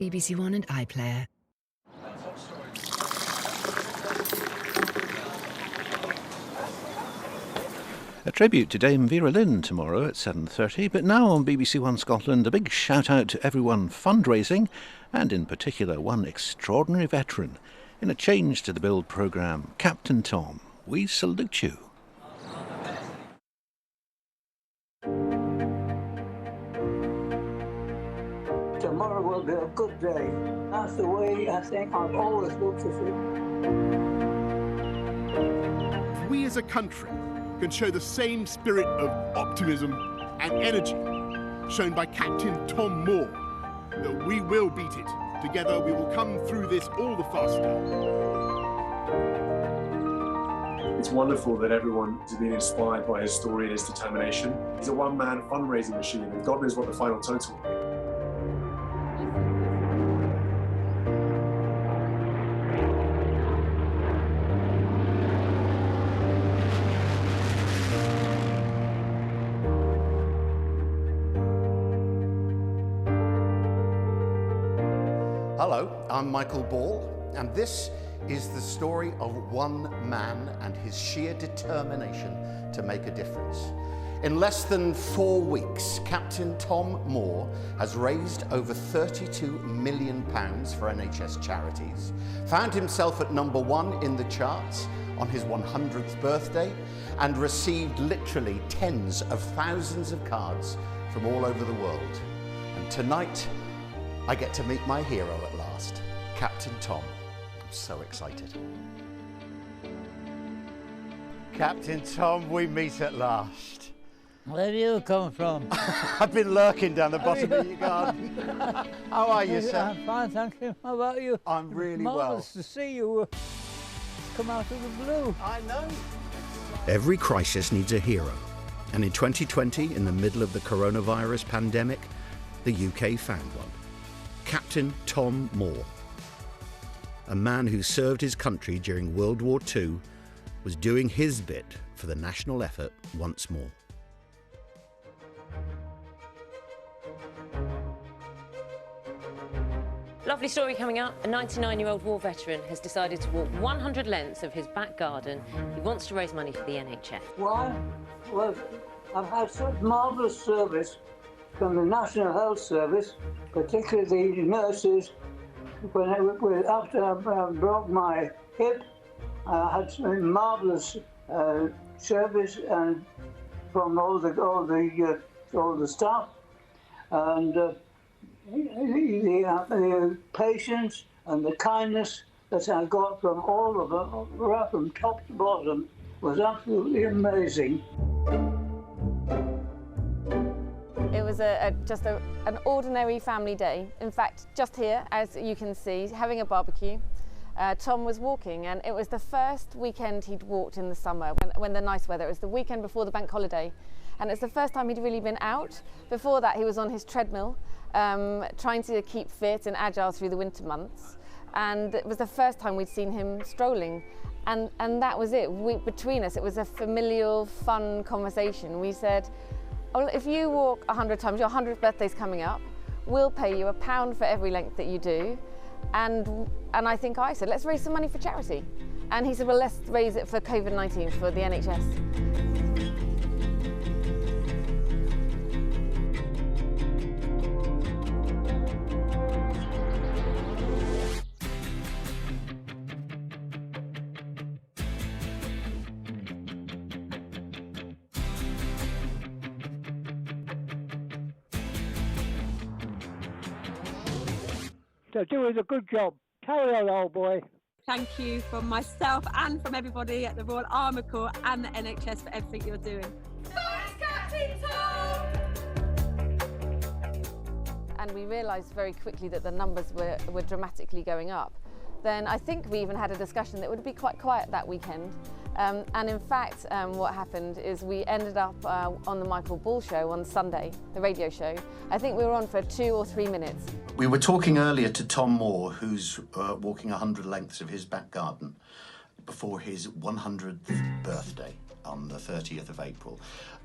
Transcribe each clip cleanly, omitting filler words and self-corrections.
BBC One and iPlayer. A tribute to Dame Vera Lynn tomorrow at 7:30, but now on BBC One Scotland, a big shout out to everyone fundraising, and in particular one extraordinary veteran. In a Change to the Build programme, Captain Tom, we salute you. Tomorrow will be a good day. That's the way I think I've always looked at it. We as a country can show the same spirit of optimism and energy shown by Captain Tom Moore, that we will beat it. Together we will come through this all the faster. It's wonderful that everyone has been inspired by his story and his determination. He's a one-man fundraising machine, and God knows what the final total will be. Hello, I'm Michael Ball, and this is the story of one man and his sheer determination to make a difference. In less than 4 weeks, Captain Tom Moore has raised over £32 million for NHS charities, found himself at number 1 in the charts on his 100th birthday, and received literally tens of thousands of cards from all over the world. And tonight, I get to meet my hero at last, Captain Tom. I'm so excited. Captain Tom, we meet at last. Where do you come from? I've been lurking down the bottom of your garden. How are you, sir? I'm fine, thank you. How about you? I'm really well. Marvellous to see you come out of the blue. I know. Every crisis needs a hero. And in 2020, in the middle of the coronavirus pandemic, the UK found one. Captain Tom Moore, a man who served his country during World War II, was doing his bit for the national effort once more. Lovely story coming up. A 99-year-old war veteran has decided to walk 100 lengths of his back garden. He wants to raise money for the NHS. Why? Well, I've had such marvellous service from the National Health Service, particularly the nurses. After I broke my hip, I had some marvellous service and from all the staff, and the patience and the kindness that I got from all of them, right from top to bottom, was absolutely amazing. It was just an ordinary family day. In fact, just here, as you can see, having a barbecue. Tom was walking, and it was the first weekend he'd walked in the summer when the nice weather. It was the weekend before the bank holiday, and it's the first time he'd really been out. Before that, he was on his treadmill, trying to keep fit and agile through the winter months. And it was the first time we'd seen him strolling. And that was it. Between us, it was a familial, fun conversation. We said, well, if you walk 100 times, your 100th birthday's coming up, we'll pay you £1 for every length that you do. And I think I said, let's raise some money for charity. And he said, well, let's raise it for COVID-19, for the NHS. So doing a good job. Carry on, old boy. Thank you from myself and from everybody at the Royal Armour Corps and the NHS for everything you're doing. Thanks, Captain Tom! And we realised very quickly that the numbers were dramatically going up. Then I think we even had a discussion that it would be quite quiet that weekend. And in fact, what happened is we ended up on the Michael Ball show on Sunday, the radio show. I think we were on for 2 or 3 minutes. We were talking earlier to Tom Moore, who's walking 100 lengths of his back garden before his 100th birthday on the 30th of April.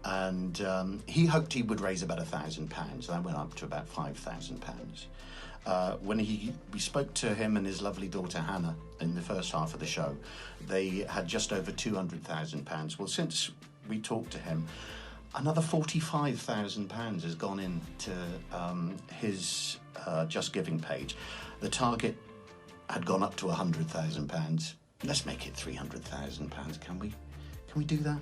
And he hoped he would raise about £1,000. That went up to about £5,000. when we spoke to him and his lovely daughter Hannah in the first half of the show, they had just over £200,000. Well, since we talked to him, another £45,000 has gone into his Just Giving page. The target had gone up to £100,000. Let's make it £300,000. Can we do that?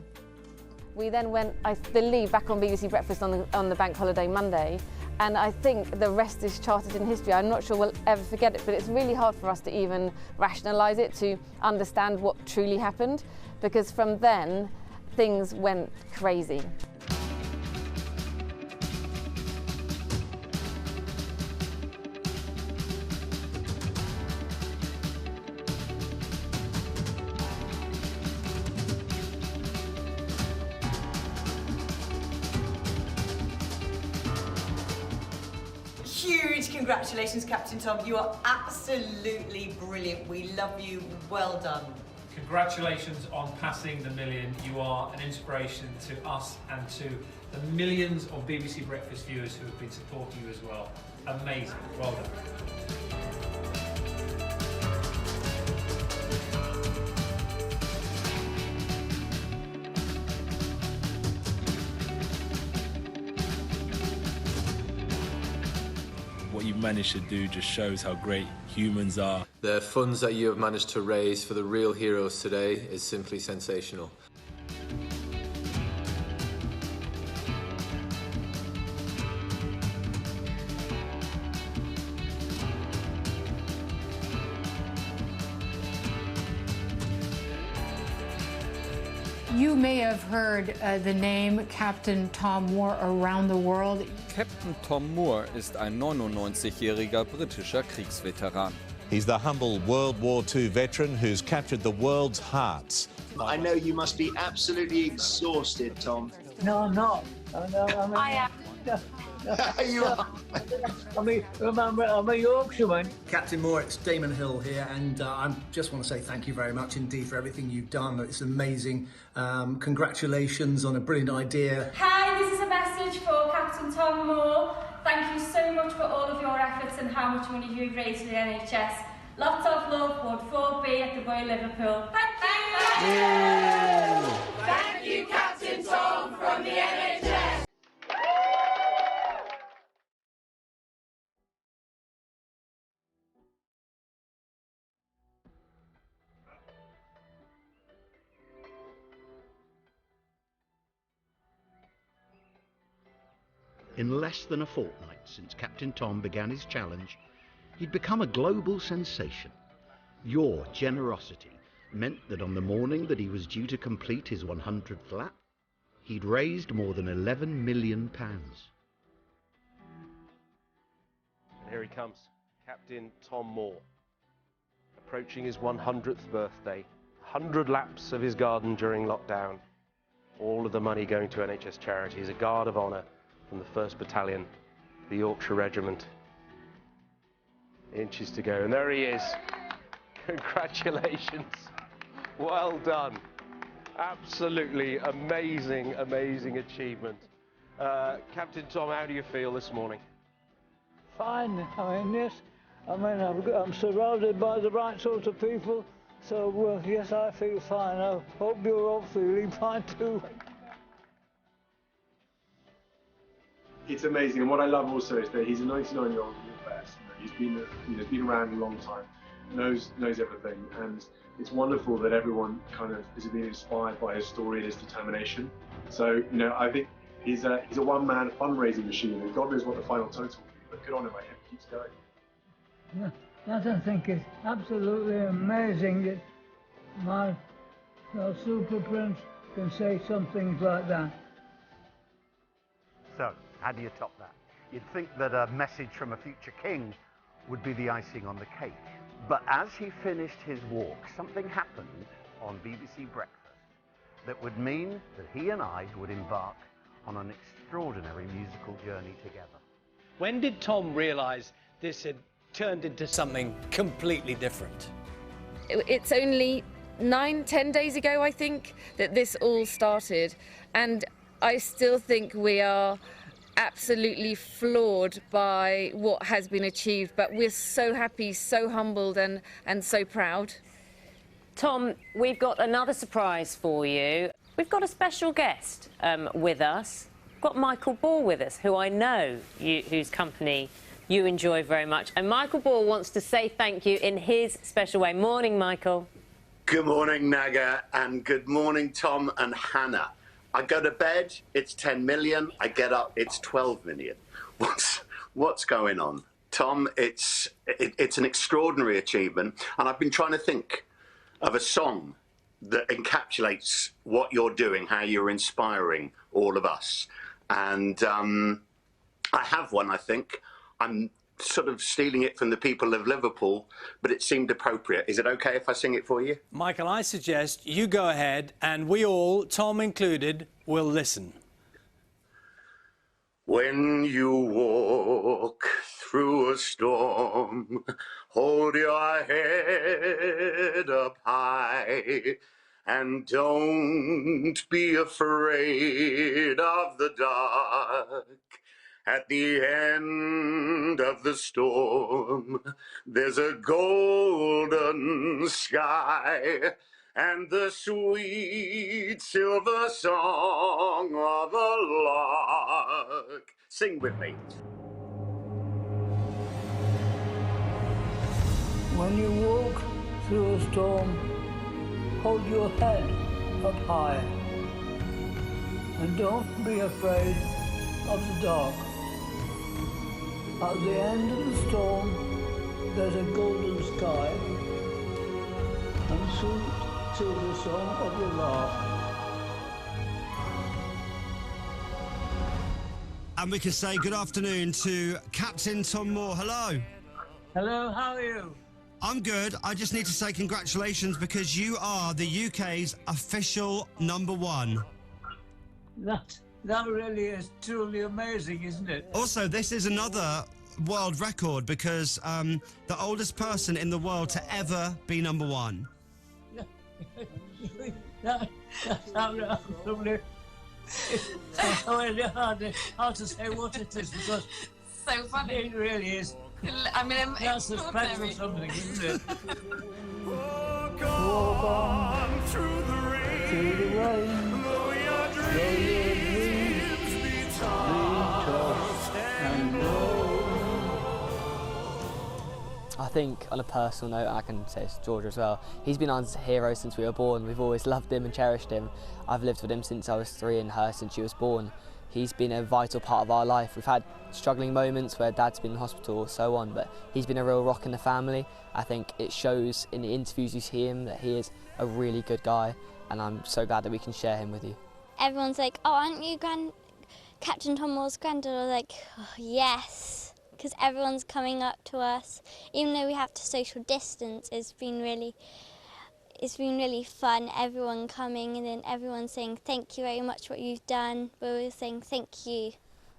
We then went, I believe, back on BBC Breakfast on the bank holiday Monday, and I think the rest is charted in history. I'm not sure we'll ever forget it, but it's really hard for us to even rationalise it, to understand what truly happened, because from then, things went crazy. Huge congratulations, Captain Tom. You are absolutely brilliant. We love you. Well done. Congratulations on passing the million. You are an inspiration to us and to the millions of BBC Breakfast viewers who have been supporting you as well. Amazing. Well done. What you've managed to do just shows how great humans are. The funds that you have managed to raise for the real heroes today is simply sensational. You may have heard the name Captain Tom Moore around the world. Captain Tom Moore ist ein 99-jähriger britischer Kriegsveteran. He's the humble World War II veteran who's captured the world's hearts. I know you must be absolutely exhausted, Tom. No, I'm not. I am. You are. I mean, remember, I'm a Yorkshireman. Captain Moore, it's Damon Hill here, and I just want to say thank you very much indeed for everything you've done. It's amazing. Congratulations on a brilliant idea. Hi, this is a message for Captain Tom Moore. Thank you so much for all of your efforts and how much money you've raised for the NHS. Lots of love, Ward 4B at the Royal Liverpool. Thank you! Thank you, Captain Tom from the NHS. In less than a fortnight since Captain Tom began his challenge, he'd become a global sensation. Your generosity meant that on the morning that he was due to complete his 100th lap, he'd raised more than £11 million. And here he comes, Captain Tom Moore, approaching his 100th birthday, 100 laps of his garden during lockdown, all of the money going to NHS charities, a guard of honour from the 1st Battalion, the Yorkshire Regiment. Inches to go, and there he is. Congratulations. Well done. Absolutely amazing, amazing achievement. Captain Tom, how do you feel this morning? Fine. I'm surrounded by the right sort of people, so yes, I feel fine. I hope you're all feeling fine too. It's amazing, and what I love also is that he's a 99-year-old vet. He's been around a long time, knows everything, and it's wonderful that everyone kind of is being inspired by his story and his determination. So, I think he's a one-man fundraising machine, and God knows what the final total will be, but good on him, I hope he keeps going. Yeah, that I think is absolutely amazing that my super prince can say some things like that. So, how do you top that? You'd think that a message from a future king would be the icing on the cake. But as he finished his walk, something happened on BBC Breakfast that would mean that he and I would embark on an extraordinary musical journey together. When did Tom realise this had turned into something completely different? It's only 9-10 days ago, I think, that this all started, and I still think we are absolutely floored by what has been achieved, but we're so happy, so humbled and so proud. Tom, we've got another surprise for you. We've got a special guest with us. We've got Michael Ball with us, who I know whose company you enjoy very much. And Michael Ball wants to say thank you in his special way. Morning, Michael. Good morning, Naga, and good morning, Tom and Hannah. I go to bed, it's 10 million. I get up, it's 12 million. What's going on? Tom, it's an extraordinary achievement, and I've been trying to think of a song that encapsulates what you're doing, how you're inspiring all of us. And I have one, I think. I'm sort of stealing it from the people of Liverpool, but it seemed appropriate. Is it okay if I sing it for you? Michael, I suggest you go ahead and we all, Tom included, will listen. When you walk through a storm, hold your head up high and don't be afraid of the dark. At the end of the storm, there's a golden sky and the sweet silver song of a lark. Sing with me. When you walk through a storm, hold your head up high and don't be afraid of the dark. At the end of the storm, there's a golden sky and sweet silver song of the lark. And we can say good afternoon to Captain Tom Moore. Hello. Hello, how are you? I'm good. I just need to say congratulations because you are the UK's official #1. That really is truly amazing, isn't it? Also, this is another world record because the oldest person in the world to ever be #1. That's absolutely... It's really hard to say what it is because So funny. it really is. I mean, that's a special something, isn't it? Walk on through the rain, though your dreams be tossed and blown. I think on a personal note, I can say it's George as well, he's been our hero since we were born. We've always loved him and cherished him. I've lived with him since I was 3 and her since she was born. He's been a vital part of our life. We've had struggling moments where Dad's been in hospital or so on, but he's been a real rock in the family. I think it shows in the interviews you see him that he is a really good guy, and I'm so glad that we can share him with you. Everyone's like, oh, aren't you Captain Tom Moore's granddaughter? Like, oh, yes, because everyone's coming up to us. Even though we have to social distance, it's been really fun, everyone coming and then everyone saying thank you very much for what you've done. We're saying thank you.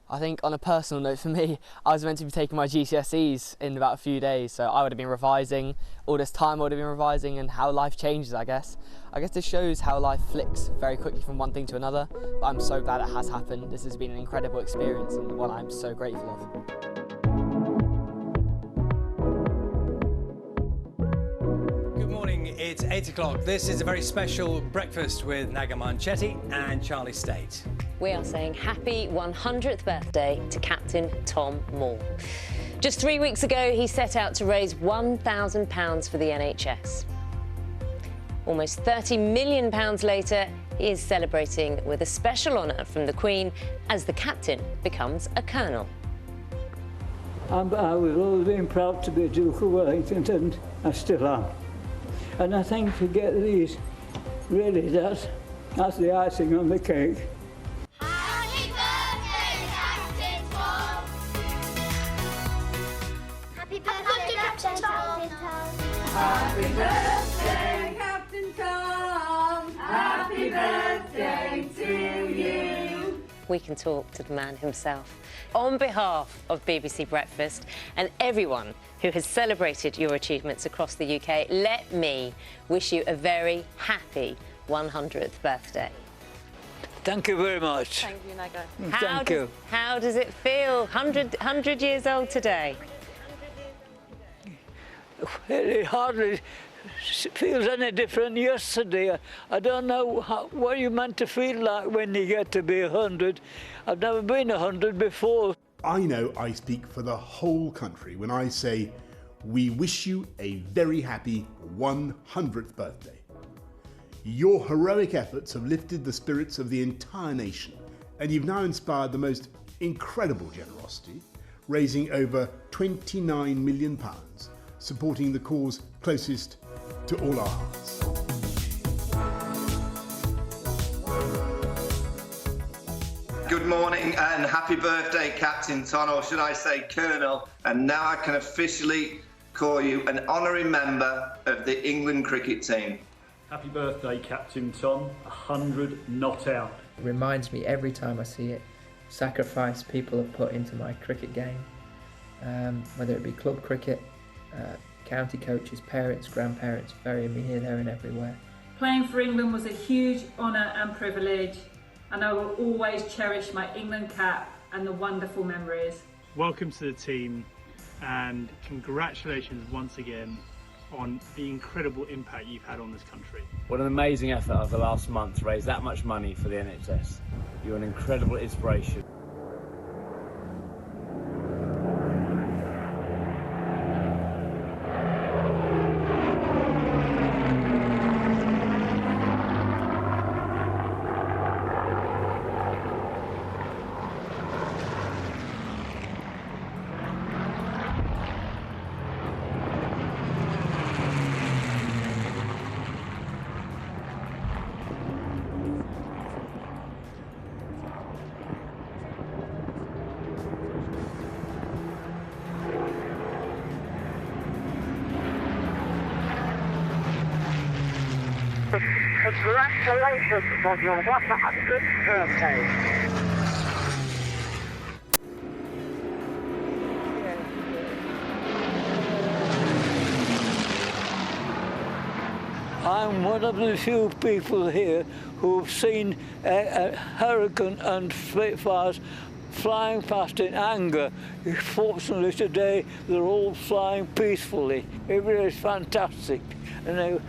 I think on a personal note for me, I was meant to be taking my GCSEs in about a few days, so I would have been revising. All this time I would have been revising and how life changes, I guess. I guess this shows how life flicks very quickly from one thing to another, but I'm so glad it has happened. This has been an incredible experience and one I'm so grateful of. It's 8 o'clock. This is a very special breakfast with Naga Manchetti and Charlie State. We are saying happy 100th birthday to Captain Tom Moore. Just 3 weeks ago, he set out to raise £1,000 for the NHS. Almost £30 million later, he is celebrating with a special honour from the Queen as the captain becomes a colonel. I was always been proud to be Duke of Wellington, and I still am. And I think to get these, really, that's the icing on the cake. Happy birthday, Captain Tom! Happy birthday, Captain Tom! Happy birthday, Captain Tom! Happy birthday to you! We can talk to the man himself. On behalf of BBC Breakfast and everyone who has celebrated your achievements across the UK, let me wish you a very happy 100th birthday. Thank you very much. Thank you, Naga. Thank you. How does it feel? 100 years old today? It hardly feels any different yesterday. I don't know what you're meant to feel like when you get to be 100. I've never been 100 before. I know I speak for the whole country when I say we wish you a very happy 100th birthday. Your heroic efforts have lifted the spirits of the entire nation, and you've now inspired the most incredible generosity, raising over £29 million, supporting the cause closest to all our hearts. Good morning and happy birthday, Captain Tom, or should I say Colonel. And now I can officially call you an honorary member of the England cricket team. Happy birthday, Captain Tom. 100 not out. It reminds me every time I see it, sacrifice people have put into my cricket game, whether it be club cricket, county coaches, parents, grandparents, ferrying me here, there and everywhere. Playing for England was a huge honour and privilege, and I will always cherish my England cap and the wonderful memories. Welcome to the team, and congratulations once again on the incredible impact you've had on this country. What an amazing effort of the last month to raise that much money for the NHS. You're an incredible inspiration. Congratulations on your 100th birthday. I'm one of the few people here who have seen a hurricane and Spitfires flying past in anger. Fortunately today they're all flying peacefully. It really is fantastic. And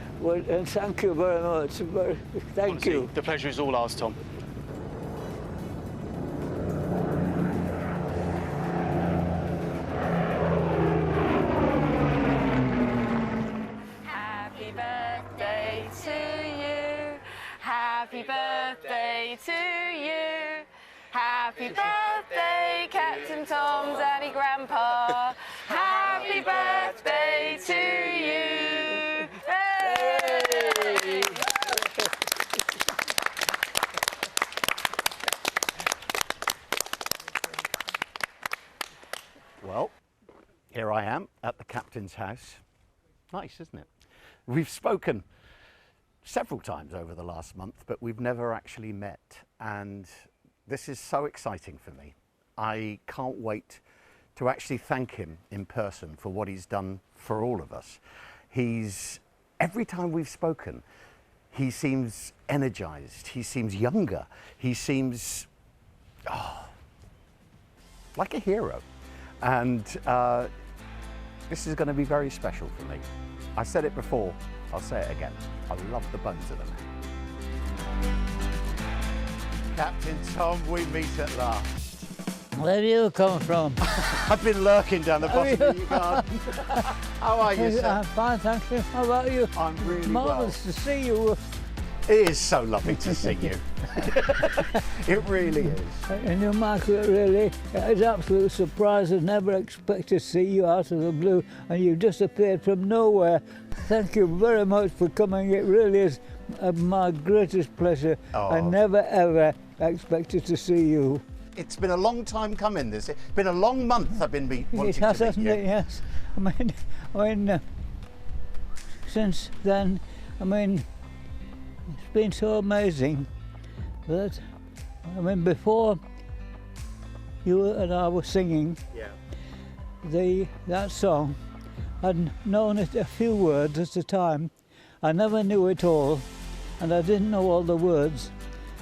thank you very much. Thank you. The pleasure is all ours, Tom. Happy birthday to you. Happy birthday to you. Happy birthday, Captain Tom, Daddy, Grandpa. Happy birthday to you. Hey! Well, here I am at the captain's house. Nice, isn't it? We've spoken several times over the last month, but we've never actually met. And this is so exciting for me. I can't wait to actually thank him in person for what he's done for all of us. Every time we've spoken, he seems energized, he seems younger, he seems like a hero. And this is going to be very special for me. I said it before, I'll say it again. I love the bones of the man. Captain Tom, we meet at last. Where do you come from? I've been lurking down the bottom of your garden. How are you, sir? I'm fine, thank you. How about you? I'm really Marvellous to see you. It is so lovely to see you. It really is. And you, Michael, really, it's an absolute surprise. I never expected to see you out of the blue, and you disappeared from nowhere. Thank you very much for coming. It really is my greatest pleasure. Oh. I never, ever expected to see you. It's been a long time coming. It's been a long month I've been wanting to meet you. It has, hasn't it? Yes. I mean, since then, it's been so amazing that, before you and I were singing that song, I'd known it a few words at a time. I never knew it all, and I didn't know all the words.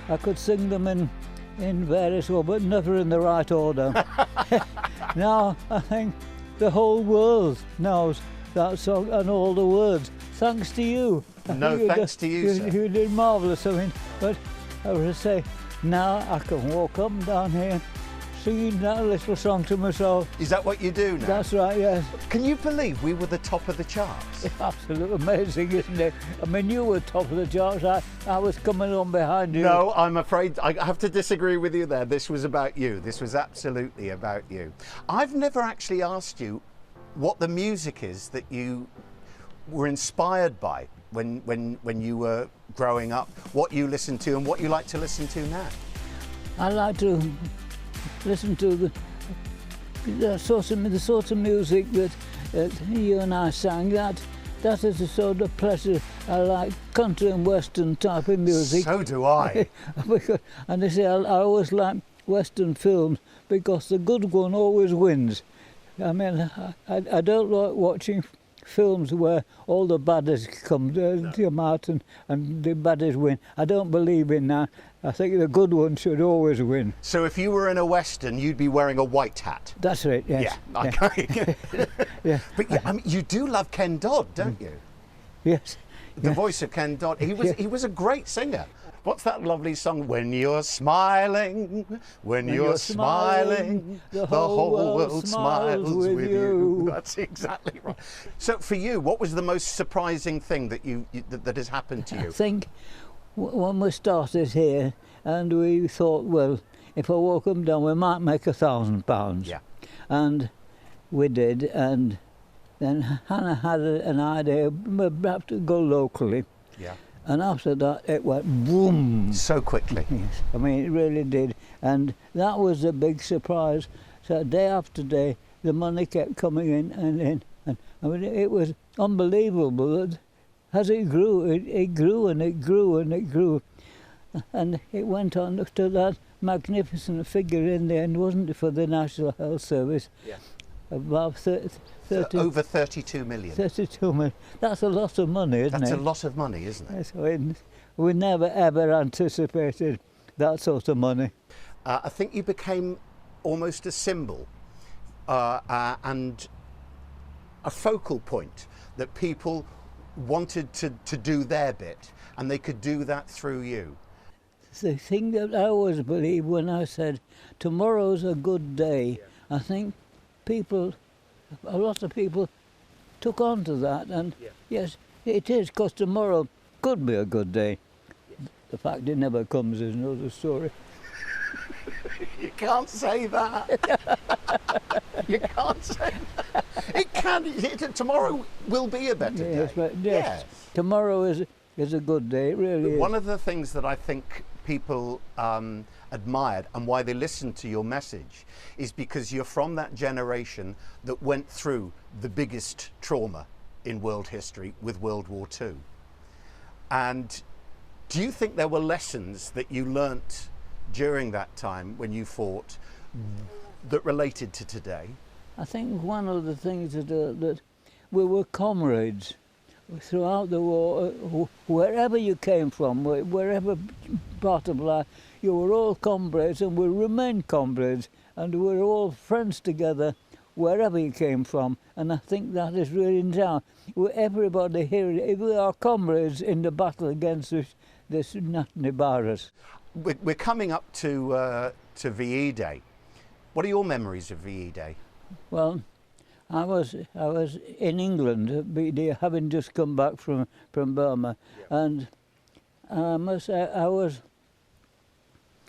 I could sing them in various ways, but never in the right order. Now I think the whole world knows that song and all the words. Thanks to you. No, thanks to you, sir. You did marvellous. I mean, but I would say now I can walk up and down here singing that little song to myself. Is that what you do now? That's right, yes. Can you believe we were the top of the charts? It's absolutely amazing, isn't it? I mean, you were top of the charts. I was coming on behind you. No, I'm afraid I have to disagree with you there. This was about you. This was absolutely about you. I've never actually asked you what the music is that you were inspired by when you were growing up, what you listened to and what you like to listen to now. I like to listen to the sort of music that you and I sang. That is the sort of pleasure. I like country and western type of music. So do I. And they say I always like western films because the good one always wins. I mean, I don't like watching films where all the baddies come out and the baddies win. I don't believe in that. I think the good one should always win. So if you were in a western, you'd be wearing a white hat? That's right, yes. Yeah, okay. Yeah. But I mean, you do love Ken Dodd, don't you? Yes. The voice of Ken Dodd. He was a great singer. What's that lovely song? When you're smiling, when you're smiling, the whole world smiles with you. That's exactly right. So for you, what was the most surprising thing that that has happened to you? I think when we started here and we thought, well, if I walk them down, we might make £1,000. Yeah. And we did, and then Hannah had an idea, we have to go locally. Yeah. And after that, it went boom. So quickly. Yes, I mean, it really did. And that was a big surprise. So day after day, the money kept coming in and in. And I mean, it was unbelievable that as it grew, it grew and it grew and it grew. And it went on to that magnificent figure in the end, wasn't it, for the National Health Service? Yeah. About 30, over 32 million. 32 million. That's a lot of money, isn't it? That's a lot of money, isn't it? Yes, we never ever anticipated that sort of money. I think you became almost a symbol and a focal point that people wanted to do their bit, and they could do that through you. The thing that I always believed when I said tomorrow's a good day, I think a lot of people took on to that, and yes, it is, because tomorrow could be a good day. The fact it never comes is another story. You can't say that. You can't say that. It can. Tomorrow will be a better day. But yes, tomorrow is a good day. It really is. One of the things that I think people admired and why they listened to your message is because you're from that generation that went through the biggest trauma in world history with World War II. And do you think there were lessons that you learnt during that time when you fought that related to today? I think one of the things that we were comrades throughout the war. Wherever you came from, wherever part of life, you were all comrades and will remain comrades, and we're all friends together wherever you came from. And I think that is really now. Everybody here, we are comrades in the battle against this nasty virus. We're coming up to VE Day. What are your memories of VE Day? Well, I was in England, having just come back from Burma, and I must say I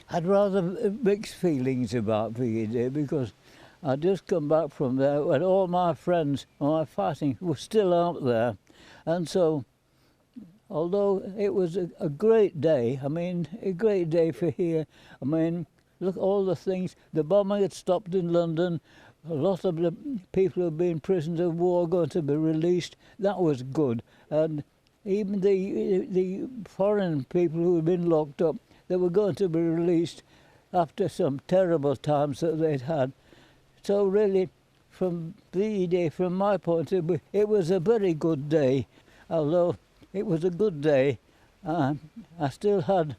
had rather mixed feelings about VE Day, because I'd just come back from there and all my friends, all my fighting, were still out there, and so although it was a great day, I mean a great day for here. I mean, look, all the things, the bombing had stopped in London. A lot of the people who have been prisoners of war going to be released. That was good. And even the foreign people who had been locked up, they were going to be released after some terrible times that they'd had. So really, from VE Day, from my point of view, it was a very good day. Although it was a good day, I still had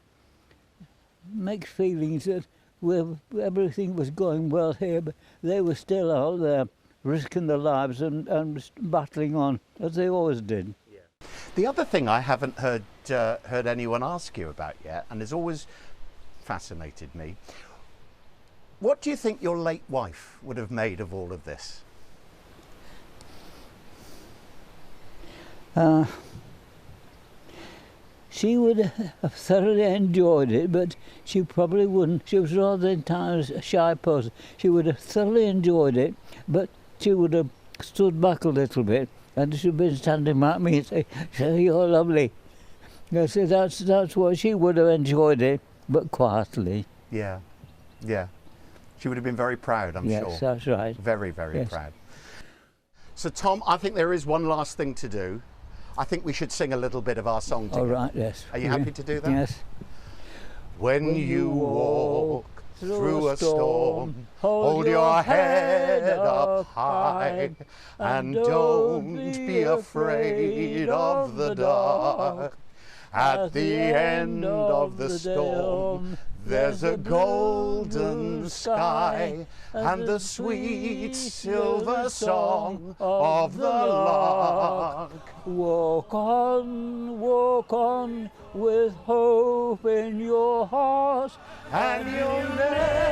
mixed feelings that everything was going well here, but they were still out there risking their lives and battling on, as they always did. The other thing I haven't heard anyone ask you about yet, and has always fascinated me, what do you think your late wife would have made of all of this? She would have thoroughly enjoyed it, but she probably wouldn't. She was rather entirely a shy person. She would have thoroughly enjoyed it, but she would have stood back a little bit, and she'd been standing by me and say, "You're lovely." I said, that's what she would have enjoyed it, but quietly. Yeah, yeah. She would have been very proud, I'm sure. Yes, that's right. Very, very Yes. proud. So, Tom, I think there is one last thing to do. I think we should sing a little bit of our song together. All right, yes. Are you happy to do that? Yes. When you walk through a storm, hold your head up high, and don't be afraid of the dark. At the end of the storm, there's a golden sky and the sweet silver song of the lark. Walk on with hope in your heart, and you'll never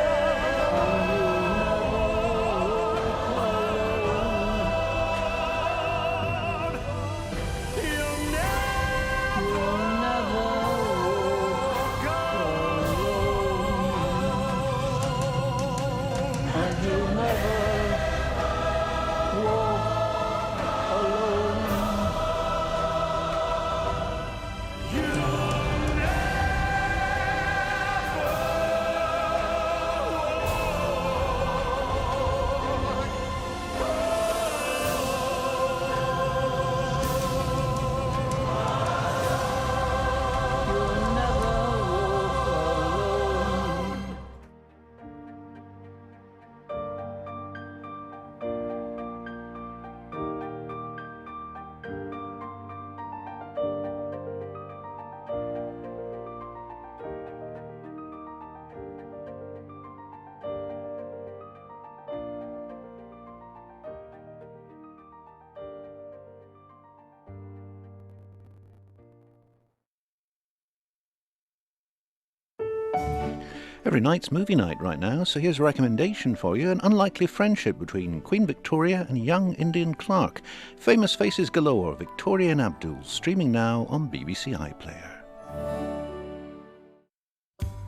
Every night's movie night right now, so here's a recommendation for you: an unlikely friendship between Queen Victoria and young Indian clerk. Famous faces galore, Victoria and Abdul, streaming now on BBC iPlayer.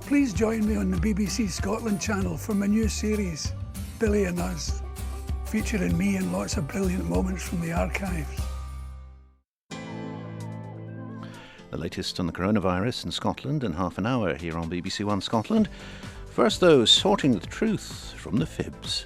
Please join me on the BBC Scotland channel for my new series, Billy and Us, featuring me and lots of brilliant moments from the archives. The latest on the coronavirus in Scotland in half an hour here on BBC One Scotland. First though, sorting the truth from the fibs.